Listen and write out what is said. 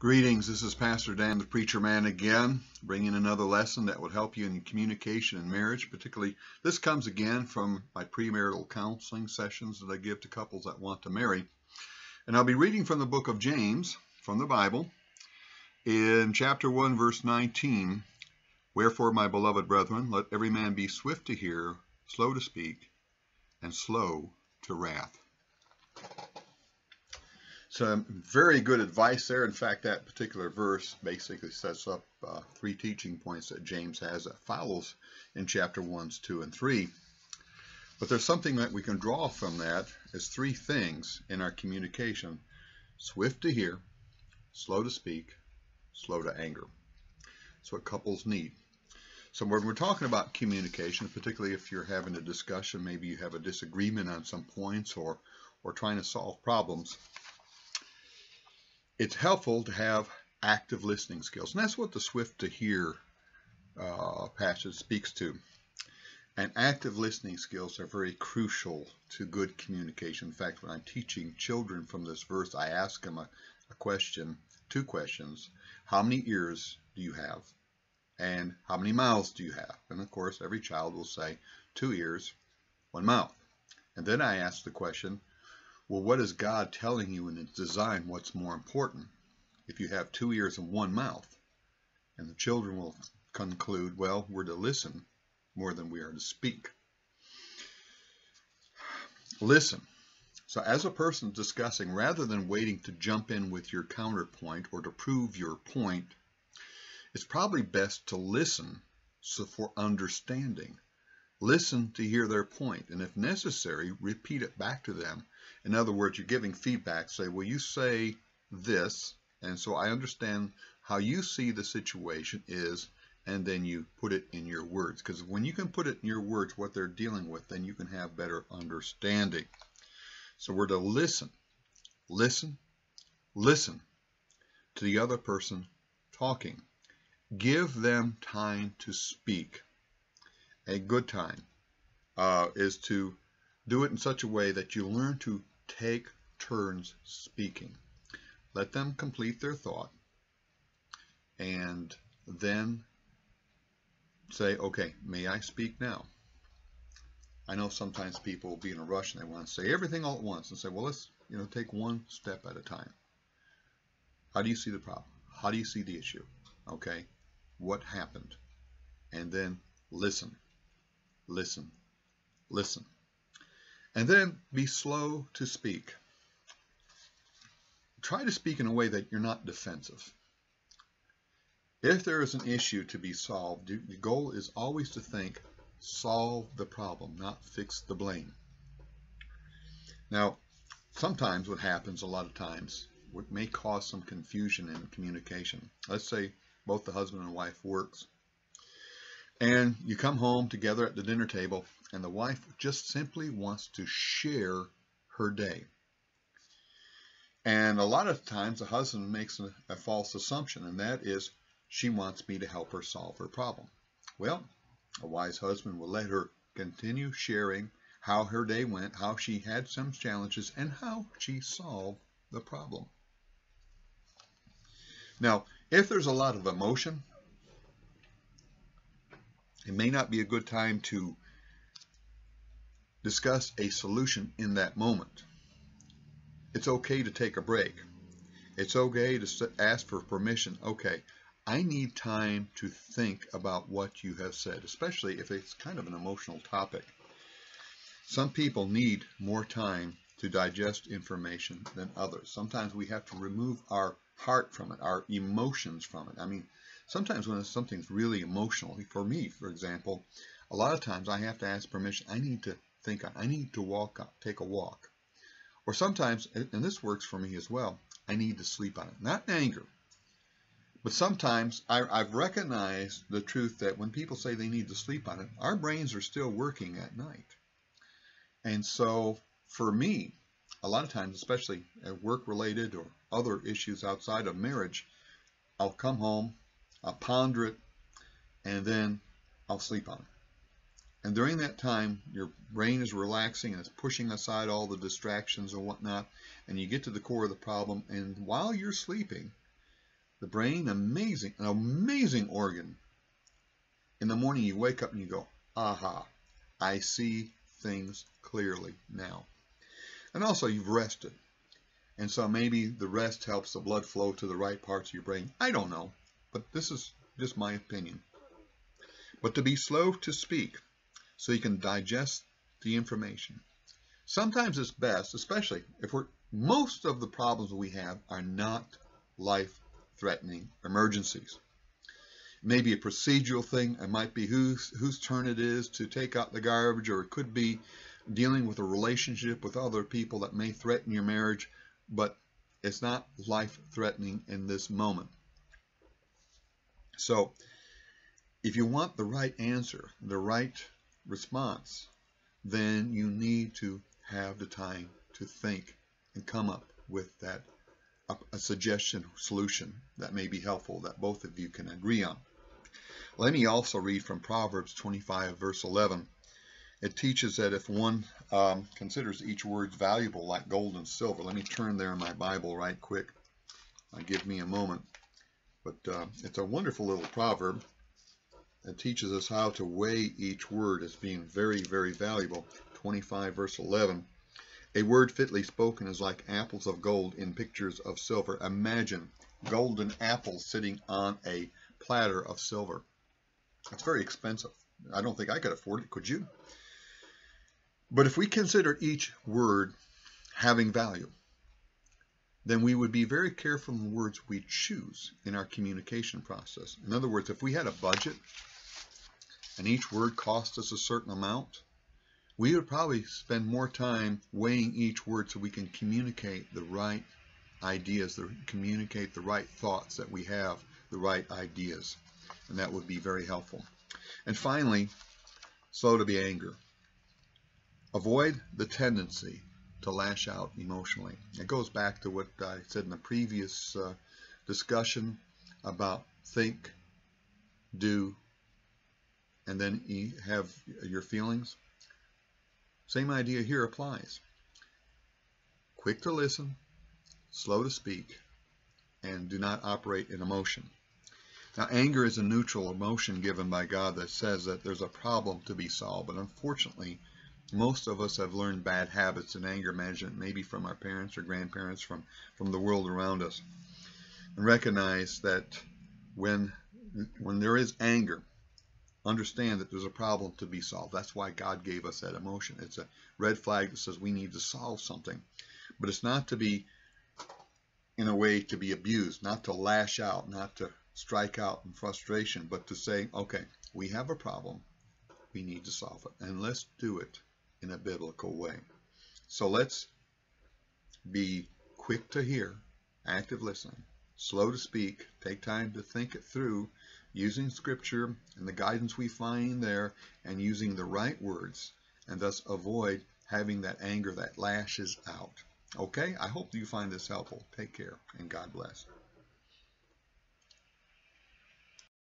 Greetings, this is Pastor Dan the Preacher Man again, bringing another lesson that will help you in communication and marriage. Particularly, this comes again from my premarital counseling sessions that I give to couples that want to marry. And I'll be reading from the book of James, from the Bible, in chapter 1, verse 19. Wherefore, my beloved brethren, let every man be swift to hear, slow to speak, and slow to wrath. So very good advice there. In fact, that particular verse basically sets up three teaching points that James has that follows in chapter 1, 2, and 3. But there's something that we can draw from that as three things in our communication: swift to hear, slow to speak, slow to anger. That's what couples need. So when we're talking about communication, particularly if you're having a discussion, maybe you have a disagreement on some points or trying to solve problems, it's helpful to have active listening skills. And that's what the swift to hear passage speaks to. And active listening skills are very crucial to good communication. In fact, when I'm teaching children from this verse, I ask them a question, two questions. How many ears do you have? And how many mouths do you have? And of course, every child will say 2 ears, 1 mouth. And then I ask the question, well, what is God telling you in His design? What's more important? If you have 2 ears and 1 mouth, and the children will conclude, well, we're to listen more than we are to speak. Listen. So as a person discussing, rather than waiting to jump in with your counterpoint or to prove your point, it's probably best to listen for understanding. Listen to hear their point, and if necessary, repeat it back to them. In other words, you're giving feedback. Say, well, you say this, and so I understand how you see the situation is, and then you put it in your words. Because when you can put it in your words, what they're dealing with, then you can have better understanding. So we're to listen. Listen. Listen to the other person talking. Give them time to speak. A good time is to do it in such a way that you learn to take turns speaking. Let them complete their thought and then say, okay, may I speak now? I know sometimes people will be in a rush and they want to say everything all at once and say, well, let's take one step at a time. How do you see the problem? How do you see the issue? Okay, what happened? And then listen. Listen, listen. And then be slow to speak. Try to speak in a way that you're not defensive. If there is an issue to be solved, the goal is always to think, solve the problem, not fix the blame. Now, sometimes what happens a lot of times, what may cause some confusion in communication. Let's say both the husband and wife works. And you come home together at the dinner table, and the wife just simply wants to share her day. And a lot of times the husband makes a false assumption, and that is she wants me to help her solve her problem. Well, a wise husband will let her continue sharing how her day went, how she had some challenges, and how she solved the problem. Now, if there's a lot of emotion, it may not be a good time to discuss a solution in that moment. It's okay to take a break. It's okay to ask for permission. Okay, I need time to think about what you have said, especially if it's kind of an emotional topic. Some people need more time to digest information than others. Sometimes we have to remove our heart from it, our emotions from it. I mean, sometimes when something's really emotional, for me, for example, a lot of times I have to ask permission. I need to think, I need to take a walk. Or sometimes, and this works for me as well, I need to sleep on it. Not in anger, but sometimes I've recognized the truth that when people say they need to sleep on it, our brains are still working at night. And so for me, a lot of times, especially at work-related or other issues outside of marriage, I'll come home, I'll ponder it, and then I'll sleep on it. And during that time, your brain is relaxing and it's pushing aside all the distractions and whatnot, and you get to the core of the problem, and while you're sleeping, The brain, an amazing organ. In the morning you wake up and you go, aha, I see things clearly now. And also you've rested. And so maybe the rest helps the blood flow to the right parts of your brain. I don't know, but this is just my opinion. But to be slow to speak so you can digest the information. Sometimes it's best, especially if most of the problems we have are not life-threatening emergencies. Maybe a procedural thing. It might be whose turn it is to take out the garbage, or it could be dealing with a relationship with other people that may threaten your marriage, but it's not life-threatening in this moment. So if you want the right answer, the right response, then you need to have the time to think and come up with that a suggestion, solution that may be helpful, that both of you can agree on. Let me also read from Proverbs 25 verse 11. It teaches that if one considers each word valuable like gold and silver. Let me turn there in my Bible right quick. Give me a moment. But it's a wonderful little proverb. It teaches us how to weigh each word as being very, very valuable. 25 verse 11. A word fitly spoken is like apples of gold in pictures of silver. Imagine golden apples sitting on a platter of silver. It's very expensive. I don't think I could afford it. Could you? But if we consider each word having value, then we would be very careful in the words we choose in our communication process. In other words, if we had a budget and each word cost us a certain amount, we would probably spend more time weighing each word so we can communicate the right ideas, communicate the right thoughts that we have, the right ideas. And that would be very helpful. And finally, slow to be angry. Avoid the tendency to lash out emotionally. It goes back to what I said in the previous discussion about think, do, and then you have your feelings. Same idea here applies. Quick to listen, slow to speak, and do not operate in emotion. Now, anger is a neutral emotion given by God that says that there's a problem to be solved, but unfortunately, most of us have learned bad habits in anger management, maybe from our parents or grandparents, from the world around us. And recognize that when there is anger, understand that there's a problem to be solved. That's why God gave us that emotion. It's a red flag that says we need to solve something. But it's not to be, in a way, to be abused, not to lash out, not to strike out in frustration, but to say, okay, we have a problem. We need to solve it. And let's do it in a biblical way. So let's be quick to hear, active listening, slow to speak, take time to think it through, using scripture and the guidance we find there, and using the right words, and thus avoid having that anger that lashes out. Okay, I hope you find this helpful. Take care, and God bless.